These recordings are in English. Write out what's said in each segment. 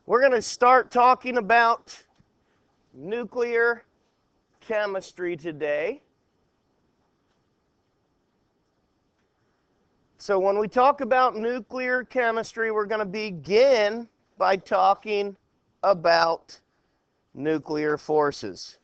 We're going to start talking about nuclear chemistry today. So when we talk about nuclear chemistry, we're going to begin by talking about nuclear forces.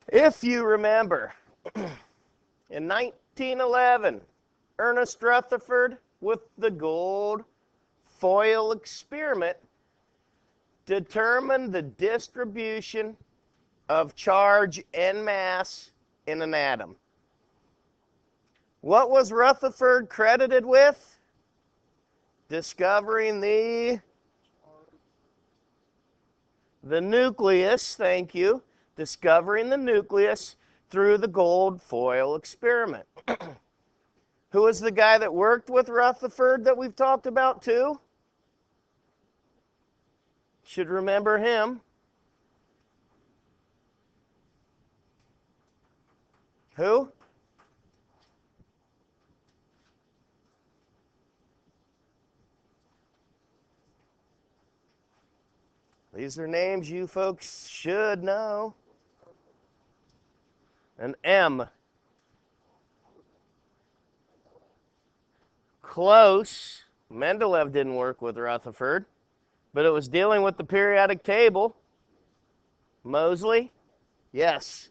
If you remember, in 1911, Ernest Rutherford, with the gold foil experiment, determined the distribution of charge and mass in an atom. What was Rutherford credited with? Discovering the nucleus, thank you, discovering the nucleus through the gold foil experiment. Who was the guy that worked with Rutherford that we've talked about too? Should remember him. Who? These are names you folks should know. An M. Close. Mendeleev didn't work with Rutherford, but it was dealing with the periodic table. Moseley? Yes,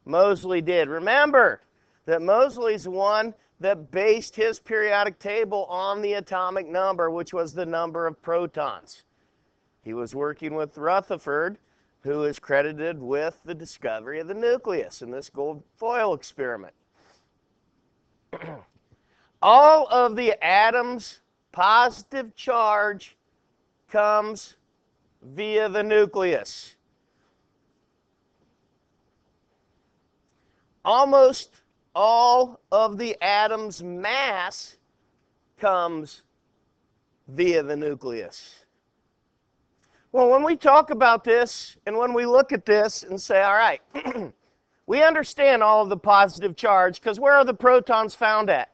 Moseley did. Remember that Moseley's the one that based his periodic table on the atomic number, which was the number of protons. He was working with Rutherford, who is credited with the discovery of the nucleus in this gold foil experiment. All of the atoms' positive charge comes via the nucleus. Almost all of the atom's mass comes via the nucleus. Well, when we talk about this and when we look at this and say, all right, we understand all of the positive charge because where are the protons found at?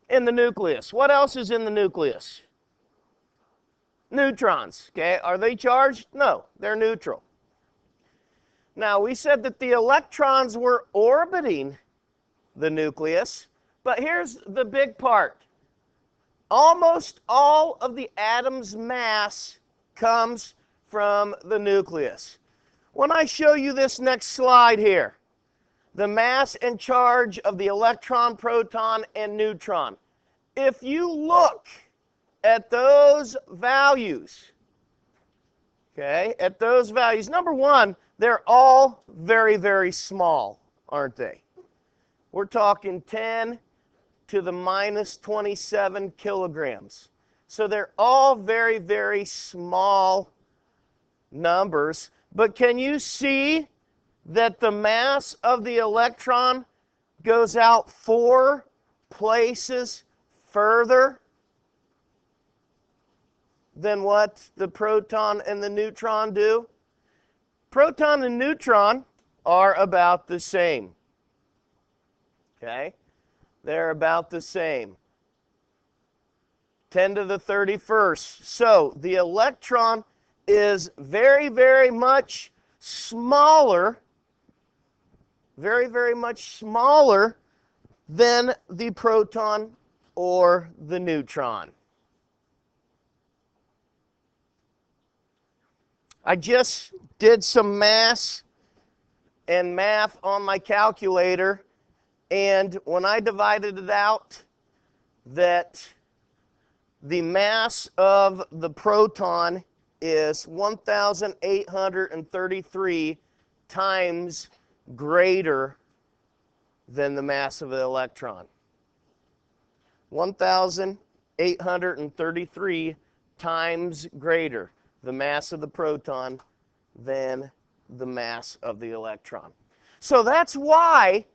In the nucleus. What else is in the nucleus? Neutrons. Okay, are they charged? No, they're neutral. Now, we said that the electrons were orbiting the nucleus, but here's the big part. Almost all of the atom's mass comes from the nucleus. When I show you this next slide here, the mass and charge of the electron, proton, and neutron. If you look at those values, okay, at those values, number one, they're all very, very small, aren't they? We're talking 10 to the minus 27 kilograms. So they're all very, very small numbers. But can you see that the mass of the electron goes out 4 places further than what the proton and the neutron do? Proton and neutron are about the same. Okay? They're about the same. 10 to the 31st. So the electron is very, very much smaller, very, very much smaller than the proton or the neutron. I just did some math on my calculator, and when I divided it out, that the mass of the proton is 1,833 times greater than the mass of the electron. 1,833 times greater the mass of the proton than the mass of the electron. So that's why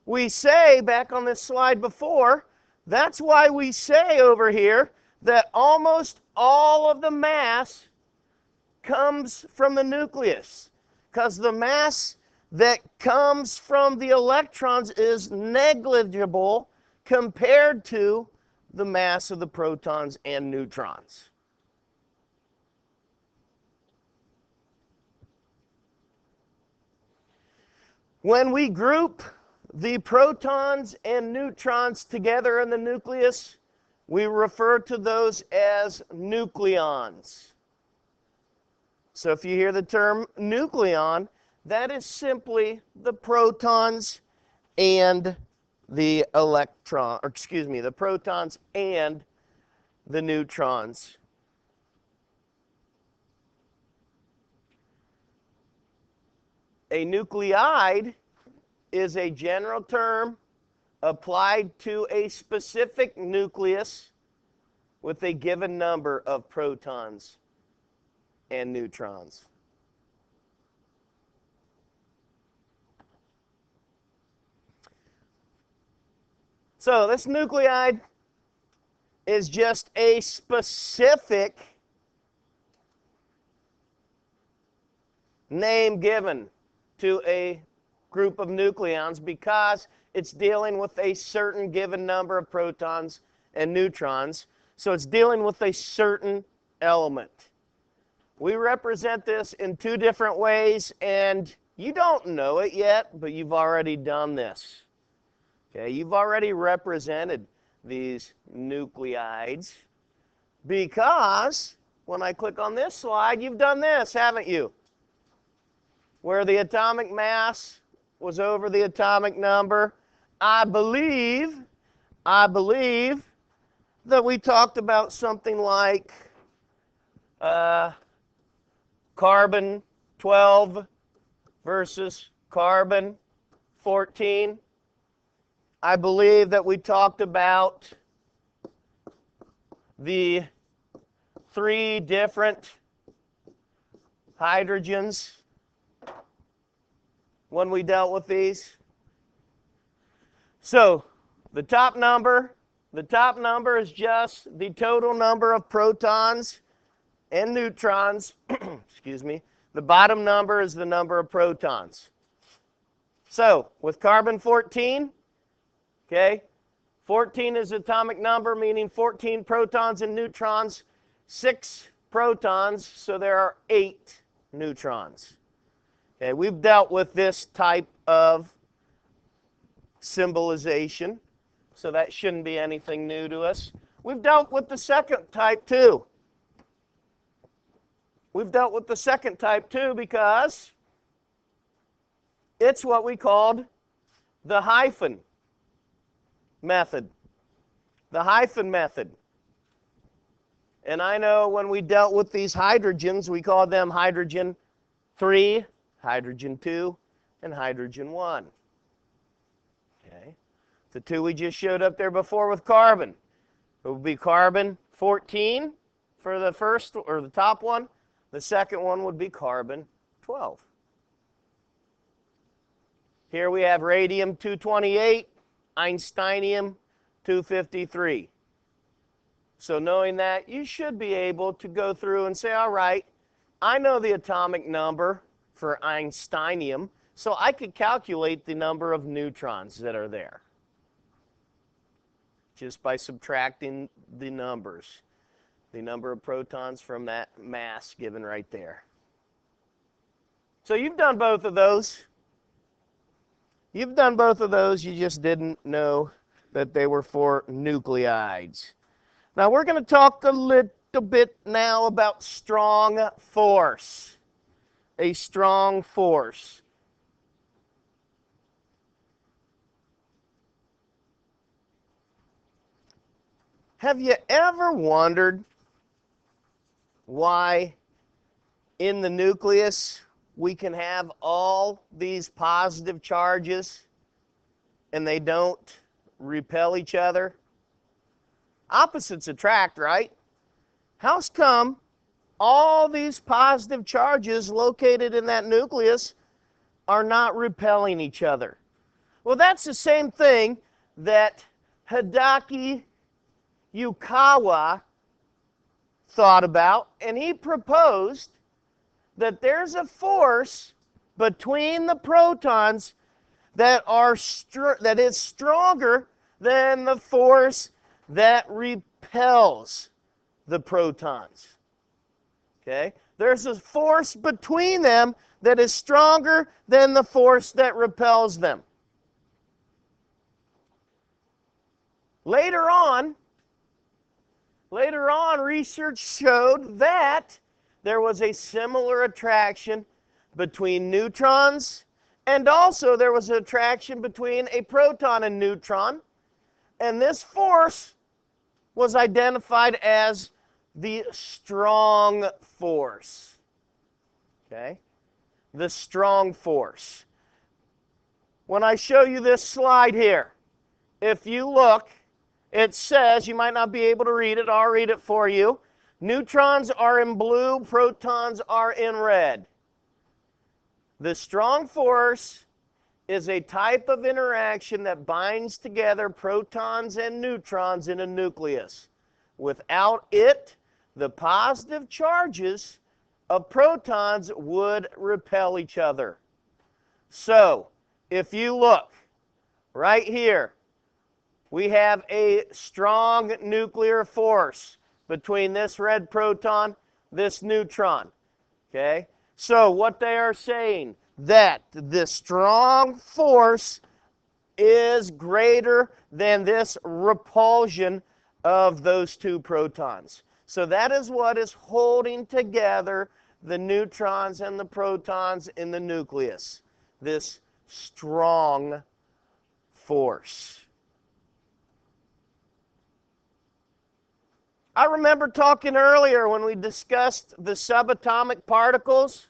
we say, back on this slide before, that's why we say over here that almost all of the mass comes from the nucleus, because the mass that comes from the electrons is negligible compared to the mass of the protons and neutrons. When we group the protons and neutrons together in the nucleus, we refer to those as nucleons. So if you hear the term nucleon, that is simply the protons and the the protons and the neutrons. A nuclide is a general term applied to a specific nucleus with a given number of protons and neutrons. So this nuclide is just a specific name given to a group of nucleons because it's dealing with a certain given number of protons and neutrons. So it's dealing with a certain element. We represent this in two different ways, and you don't know it yet, but you've already done this. Okay, you've already represented these nuclides because when I click on this slide, you've done this, haven't you? Where the atomic mass was over the atomic number. I believe that we talked about something like carbon 12 versus carbon 14. I believe that we talked about the 3 different hydrogens when we dealt with these. So the top number is just the total number of protons and neutrons. Excuse me. The bottom number is the number of protons. So with carbon 14, okay, 14 is atomic number, meaning 14 protons and neutrons, 6 protons, so there are 8 neutrons. Okay, we've dealt with this type of symbolization, so that shouldn't be anything new to us. We've dealt with the second type too. We've dealt with the second type too because it's what we called the hyphen method. The hyphen method. And I know when we dealt with these hydrogens, we called them hydrogen 3, hydrogen 2, and hydrogen 1. Okay. The 2 we just showed up there before with carbon. It would be carbon 14 for the first or the top one. The second one would be carbon 12. Here we have radium 228, Einsteinium 253. So knowing that, you should be able to go through and say, all right, I know the atomic number for Einsteinium, so I could calculate the number of neutrons that are there just by subtracting the numbers, the number of protons from that mass given right there. So you've done both of those. You've done both of those, you just didn't know that they were for nuclides. Now we're going to talk a little bit now about strong force. A strong force. Have you ever wondered why in the nucleus we can have all these positive charges and they don't repel each other? Opposites attract, right? How's come all these positive charges located in that nucleus are not repelling each other? Well, that's the same thing that Hideki Yukawa thought about, and he proposed that there's a force between the protons that is stronger than the force that repels the protons. Okay? There's a force between them that is stronger than the force that repels them. Later on, research showed that there was a similar attraction between neutrons, and also there was an attraction between a proton and neutron, and this force was identified as the strong force. Okay? The strong force. When I show you this slide here, if you look, it says, you might not be able to read it, I'll read it for you. Neutrons are in blue, protons are in red. The strong force is a type of interaction that binds together protons and neutrons in a nucleus. Without it, the positive charges of protons would repel each other. So, if you look right here, we have a strong nuclear force between this red proton, this neutron. Okay? So what they are saying, that the strong force is greater than this repulsion of those two protons. So that is what is holding together the neutrons and the protons in the nucleus. This strong force. I remember talking earlier when we discussed the subatomic particles,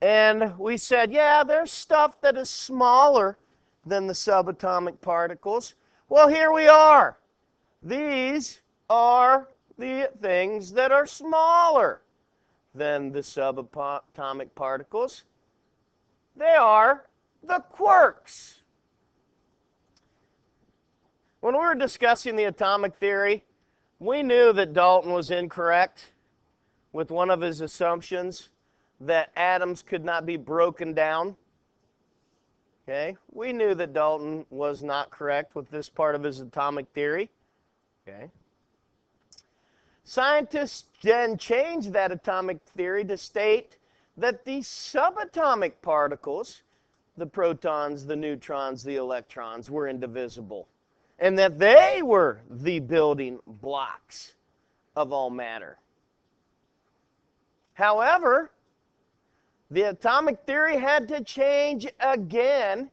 and we said, yeah, there's stuff that is smaller than the subatomic particles. Well, here we are. These are the things that are smaller than the subatomic particles. They are the quarks. When we were discussing the atomic theory, we knew that Dalton was incorrect with one of his assumptions that atoms could not be broken down. Okay? We knew that Dalton was not correct with this part of his atomic theory. Okay? Scientists then changed that atomic theory to state that the subatomic particles, the protons, the neutrons, the electrons, were indivisible, and that they were the building blocks of all matter. However, the atomic theory had to change again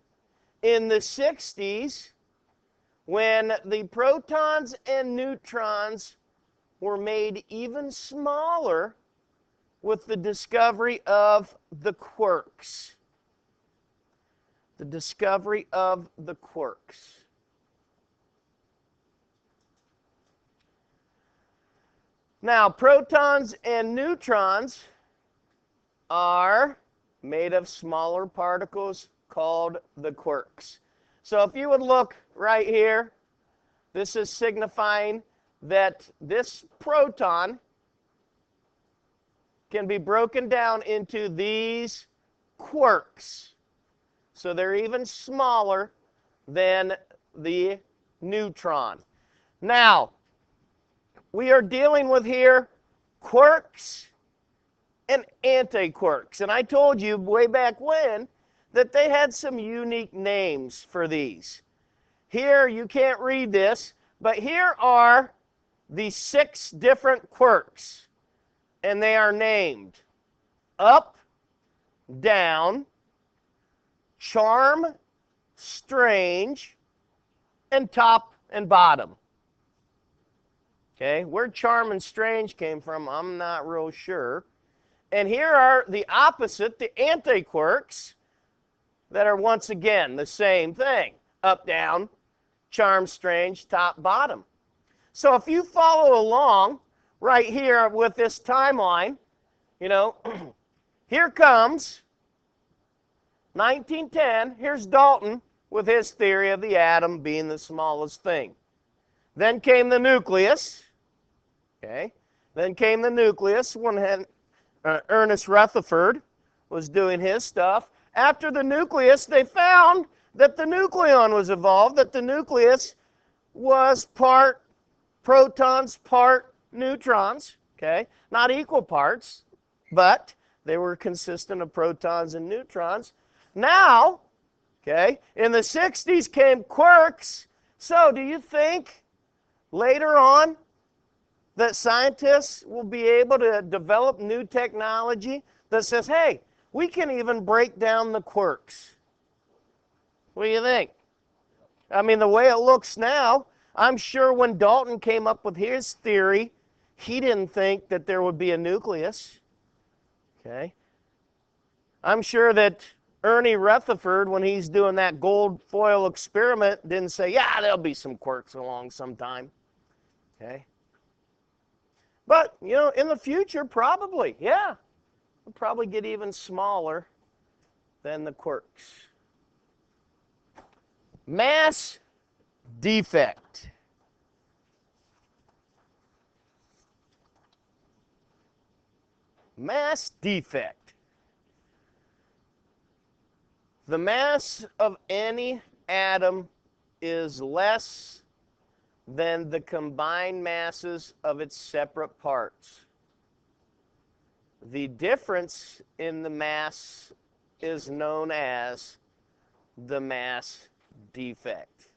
in the 60s when the protons and neutrons were made even smaller with the discovery of the quarks. The discovery of the quarks. Now, protons and neutrons are made of smaller particles called the quarks. So if you would look right here, this is signifying that this proton can be broken down into these quarks. So they're even smaller than the neutron. Now, we are dealing with here quarks and antiquarks. And I told you way back when that they had some unique names for these. Here, you can't read this, but here are the 6 different quarks. And they are named up, down, charm, strange, and top and bottom. Okay, where charm and strange came from, I'm not real sure. And here are the opposite, the antiquarks, that are once again the same thing. Up, down, charm, strange, top, bottom. So if you follow along right here with this timeline, you know, here comes 1910. Here's Dalton with his theory of the atom being the smallest thing. Then came the nucleus. Okay. Then came the nucleus when Ernest Rutherford was doing his stuff. After the nucleus, they found that the nucleon was evolved, that the nucleus was part protons, part neutrons, okay? Not equal parts, but they were consistent of protons and neutrons. Now, okay, in the 60s came quarks. So do you think later on that scientists will be able to develop new technology that says, hey, we can even break down the quarks? What do you think? I mean, the way it looks now, I'm sure when Dalton came up with his theory, he didn't think that there would be a nucleus. Okay? I'm sure that Ernie Rutherford, when he's doing that gold foil experiment, didn't say, yeah, there'll be some quarks along sometime. Okay? But, you know, in the future, probably, yeah. We'll probably get even smaller than the quarks. Mass defect. Mass defect. The mass of any atom is less than the combined masses of its separate parts. The difference in the mass is known as the mass defect.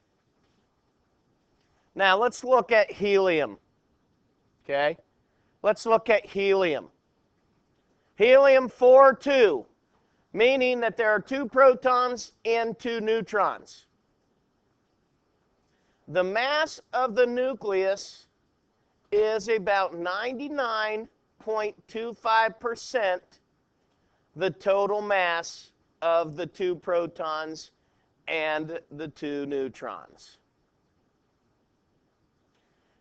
Now let's look at helium. Okay? Let's look at helium. Helium-4, 2, meaning that there are 2 protons and 2 neutrons. The mass of the nucleus is about 99.25% the total mass of the 2 protons and the 2 neutrons.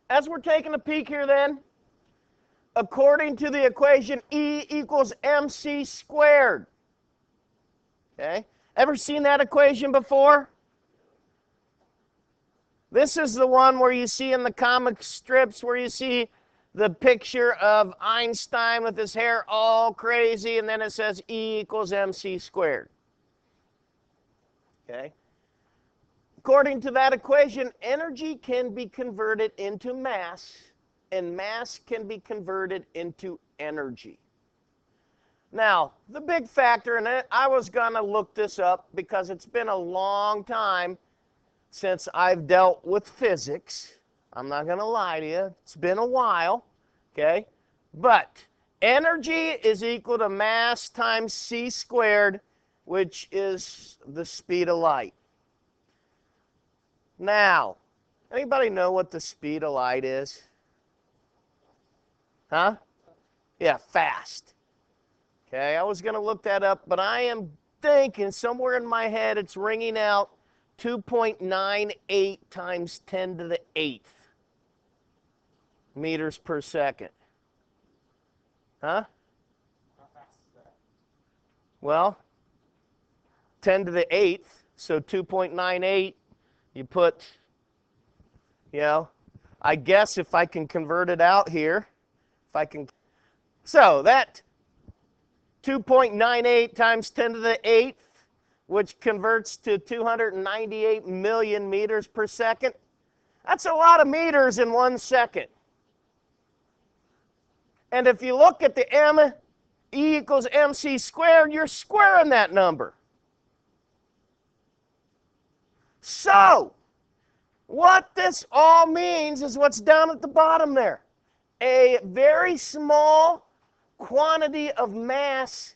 As we're taking a peek here then, according to the equation E equals mc squared. Okay? Ever seen that equation before? This is the one where you see in the comic strips where you see the picture of Einstein with his hair all crazy, and then it says E equals mc squared. Okay? According to that equation, energy can be converted into mass, and mass can be converted into energy. Now, the big factor in it, I was going to look this up because it's been a long time since I've dealt with physics. I'm not going to lie to you. It's been a while, okay? But energy is equal to mass times c squared, which is the speed of light. Now, anybody know what the speed of light is? Huh? Yeah, fast. Okay, I was going to look that up, but I am thinking somewhere in my head it's ringing out 2.98 times 10 to the 8th meters per second. Huh? How fast is that? Well, 10 to the 8th, so 2.98, you put, you know, I guess if I can convert it out here, if I can, so that 2.98 times 10 to the 8th, which converts to 298 million meters per second, that's a lot of meters in 1 second. And if you look at the m, E equals mc squared, you're squaring that number. So, what this all means is what's down at the bottom there. A very small quantity of mass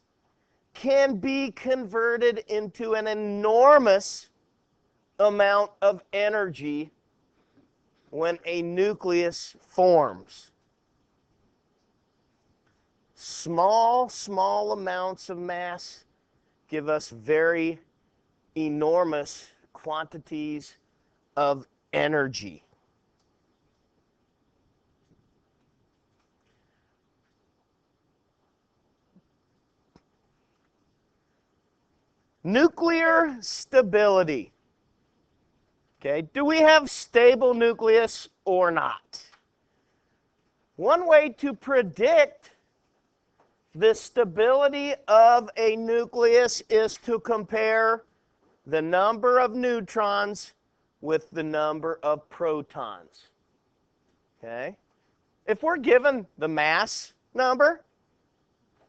can be converted into an enormous amount of energy when a nucleus forms. Small amounts of mass give us very enormous quantities of energy. Nuclear stability. Okay, do we have stable nucleus or not? One way to predict the stability of a nucleus is to compare the number of neutrons with the number of protons. Okay? If we're given the mass number,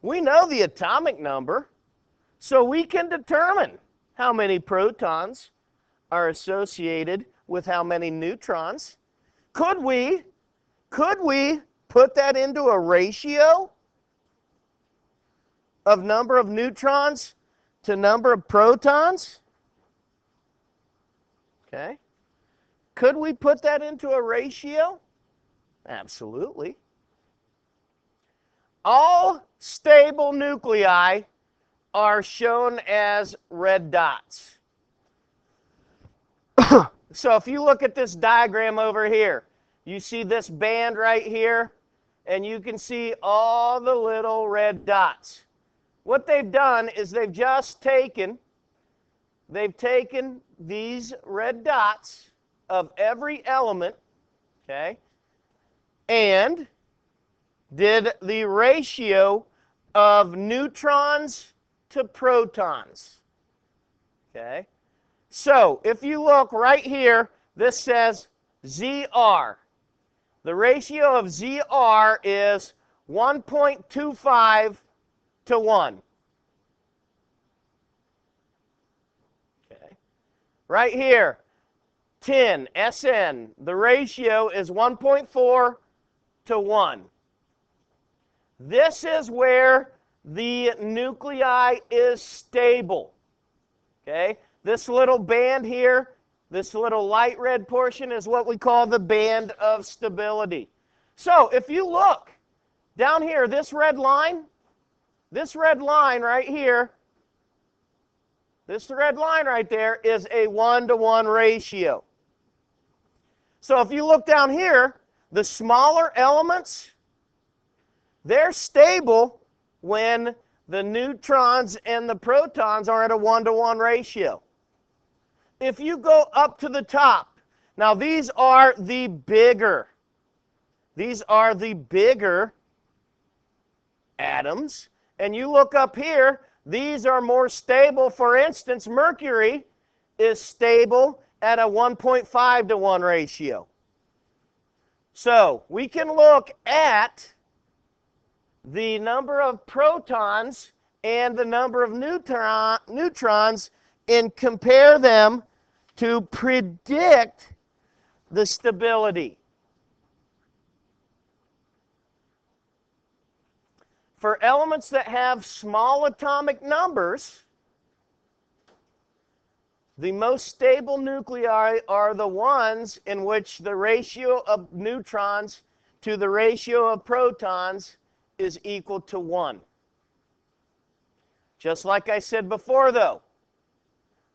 we know the atomic number, so we can determine how many protons are associated with how many neutrons. Could we put that into a ratio of number of neutrons to number of protons? Okay. Could we put that into a ratio? Absolutely. All stable nuclei are shown as red dots. So if you look at this diagram over here, you see this band right here, and you can see all the little red dots. What they've done is they've taken these red dots of every element, okay, and did the ratio of neutrons to protons. Okay? So, if you look right here, this says ZR. The ratio of ZR is 1.25 to 1. Okay. Right here, tin, SN, the ratio is 1.4 to 1. This is where the nuclei is stable. Okay? This little band here, this little light red portion is what we call the band of stability. So if you look down here, this red line right here, this red line right there is a 1-to-1 ratio. So if you look down here, the smaller elements, they're stable when the neutrons and the protons are at a 1-to-1 ratio. If you go up to the top, now these are the bigger atoms, and you look up here, these are more stable. For instance, mercury is stable at a 1.5 to 1 ratio. So we can look at the number of protons and the number of neutrons and compare them to predict the stability. For elements that have small atomic numbers, the most stable nuclei are the ones in which the ratio of neutrons to the ratio of protons is equal to 1. Just like I said before, though,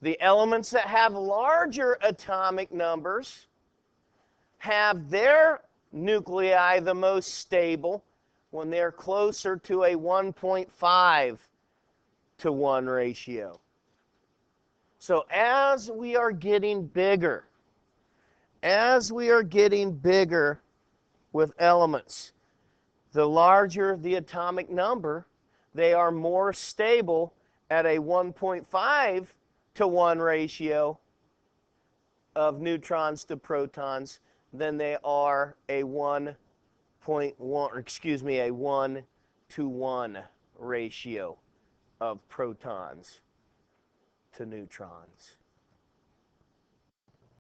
the elements that have larger atomic numbers have their nuclei the most stable when they're closer to a 1.5 to 1 ratio. So as we are getting bigger with elements, the larger the atomic number, they are more stable at a 1.5 to 1 ratio of neutrons to protons than they are a 1 to 1 ratio of protons to neutrons.